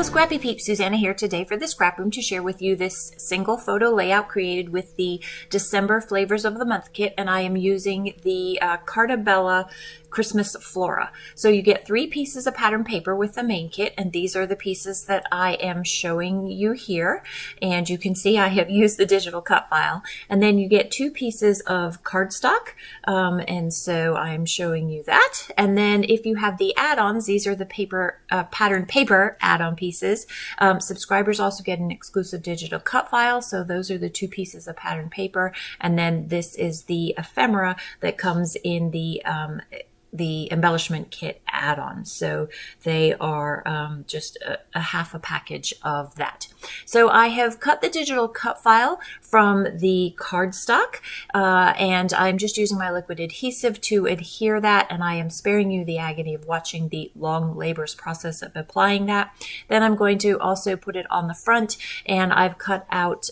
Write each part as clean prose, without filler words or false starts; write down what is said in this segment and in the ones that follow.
Scrappy Peeps, Suzanna here today for the Scrap Room to share with you this single photo layout created with the December Flavors of the Month kit, and I am using the Carta Christmas Flora. So you get 3 pieces of pattern paper with the main kit, and these are the pieces that I am showing you here. And you can see I have used the digital cut file. And then you get 2 pieces of cardstock, and so I'm showing you that. And then if you have the add-ons, these are the paper pattern paper add-on pieces. Subscribers also get an exclusive digital cut file, so those are the 2 pieces of pattern paper. And then this is the ephemera that comes in the embellishment kit add-on. So they are just a half a package of that. So I have cut the digital cut file from the cardstock, and I'm just using my liquid adhesive to adhere that, and I am sparing you the agony of watching the long, laborious process of applying that. Then I'm going to also put it on the front, and I've cut out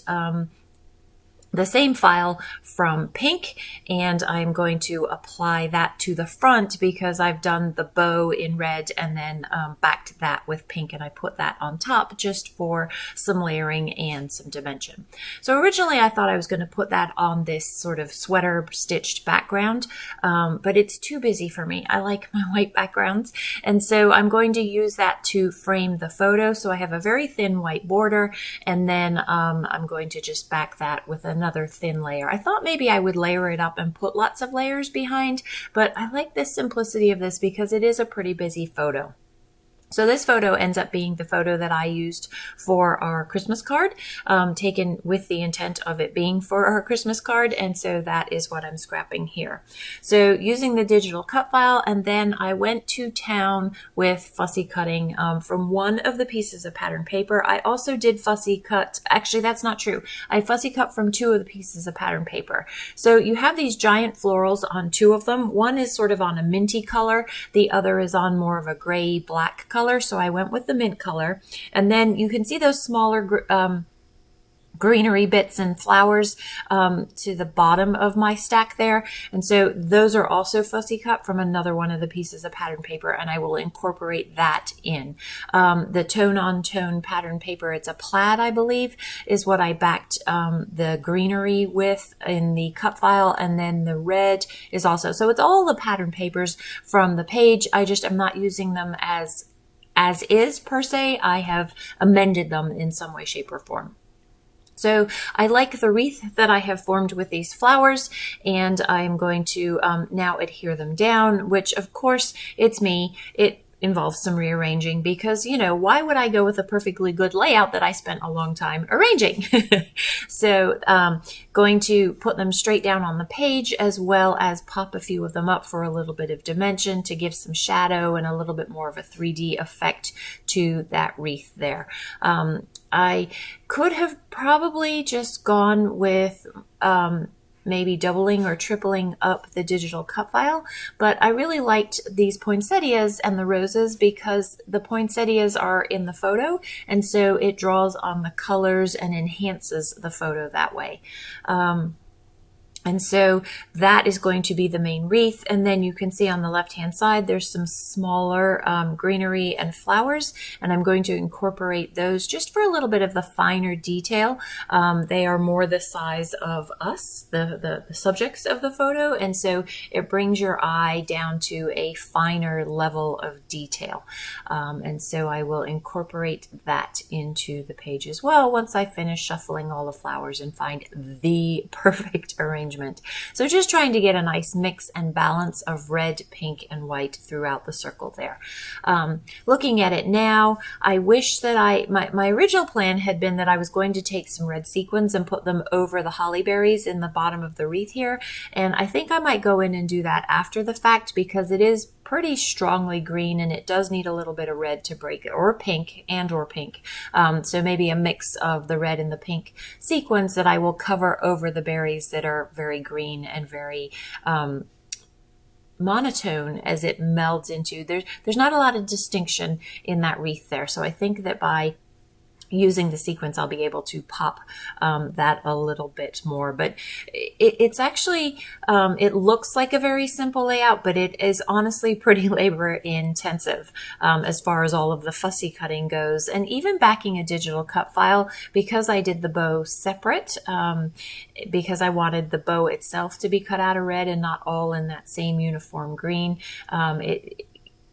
the same file from pink, and I'm going to apply that to the front because I've done the bow in red and then backed that with pink, and I put that on top just for some layering and some dimension. So originally I thought I was going to put that on this sort of sweater stitched background, but it's too busy for me. I like my white backgrounds, and so I'm going to use that to frame the photo. So I have a very thin white border, and then I'm going to just back that with another thin layer. I thought maybe I would layer it up and put lots of layers behind, but I like the simplicity of this because it is a pretty busy photo. So this photo ends up being the photo that I used for our Christmas card, taken with the intent of it being for our Christmas card, and so that is what I'm scrapping here. So using the digital cut file, and then I went to town with fussy cutting from one of the pieces of pattern paper. I also did fussy cut, actually that's not true. I fussy cut from 2 of the pieces of pattern paper. So you have these giant florals on 2 of them. One is sort of on a minty color, the other is on more of a gray black color. So I went with the mint color, and then you can see those smaller greenery bits and flowers to the bottom of my stack there, and so those are also fussy cut from another one of the pieces of pattern paper, and I will incorporate that in. The tone on tone pattern paper, it's a plaid I believe, is what I backed the greenery with in the cut file, and then the red is also, so it's all the pattern papers from the page. I just am not using them as is per se. I have amended them in some way, shape, or form. So I like the wreath that I have formed with these flowers, and I'm going to now adhere them down, which of course it's me. It involves some rearranging because, you know, why would I go with a perfectly good layout that I spent a long time arranging? So going to put them straight down on the page, as well as pop a few of them up for a little bit of dimension to give some shadow and a little bit more of a 3D effect to that wreath there. I could have probably just gone with maybe doubling or tripling up the digital cut file, but I really liked these poinsettias and the roses because the poinsettias are in the photo, and so it draws on the colors and enhances the photo that way. And so that is going to be the main wreath. And then you can see on the left-hand side, there's some smaller greenery and flowers, and I'm going to incorporate those just for a little bit of the finer detail. They are more the size of us, the subjects of the photo, and so it brings your eye down to a finer level of detail. And so I will incorporate that into the page as well once I finish shuffling all the flowers and find the perfect arrangement. So just trying to get a nice mix and balance of red, pink, and white throughout the circle there. Looking at it now, I wish that my original plan had been that I was going to take some red sequins and put them over the holly berries in the bottom of the wreath here. And I think I might go in and do that after the fact because it is pretty strongly green and it does need a little bit of red to break it, or pink. So maybe a mix of the red and the pink sequins that I will cover over the berries that are very green and very monotone as it melds into. There's not a lot of distinction in that wreath there. So I think that by using the sequence, I'll be able to pop that a little bit more. But it's actually, it looks like a very simple layout, but it is honestly pretty labor intensive as far as all of the fussy cutting goes. And even backing a digital cut file, because I did the bow separate, because I wanted the bow itself to be cut out of red and not all in that same uniform green,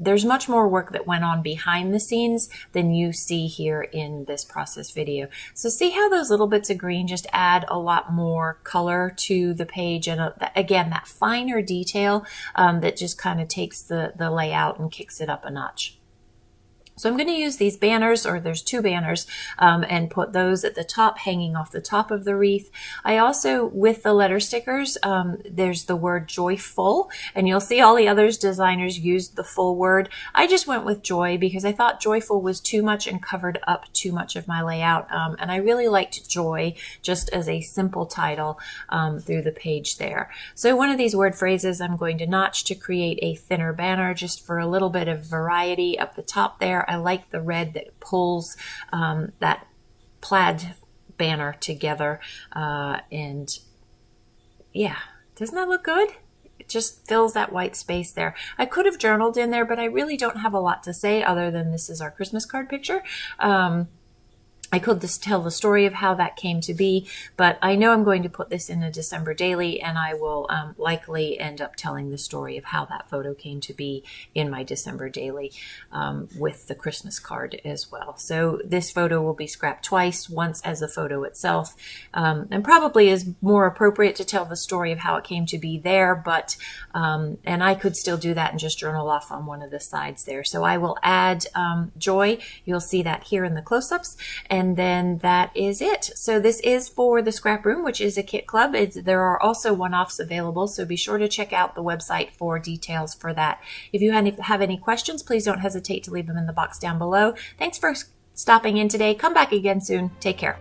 there's much more work that went on behind the scenes than you see here in this process video. So see how those little bits of green just add a lot more color to the page, and again, that finer detail that just kind of takes the layout and kicks it up a notch. So I'm going to use these banners, or there's two banners, and put those at the top, hanging off the top of the wreath. I also, with the letter stickers, there's the word joyful, and you'll see all the others designers used the full word. I just went with joy because I thought joyful was too much and covered up too much of my layout, and I really liked joy just as a simple title through the page there. So one of these word phrases I'm going to notch to create a thinner banner just for a little bit of variety up the top there. I like the red that pulls that plaid banner together. And yeah, doesn't that look good? It just fills that white space there. I could have journaled in there, but I really don't have a lot to say other than this is our Christmas card picture. I could just tell the story of how that came to be, but I know I'm going to put this in a December daily, and I will likely end up telling the story of how that photo came to be in my December daily with the Christmas card as well. So this photo will be scrapped twice, once as a photo itself, and probably is more appropriate to tell the story of how it came to be there, but and I could still do that and just journal off on one of the sides there. So I will add joy. You'll see that here in the close-ups. And then that is it. So this is for the Scrap Room, which is a kit club. There are also one-offs available, so be sure to check out the website for details for that. If you have any questions, please don't hesitate to leave them in the box down below. Thanks for stopping in today. Come back again soon. Take care.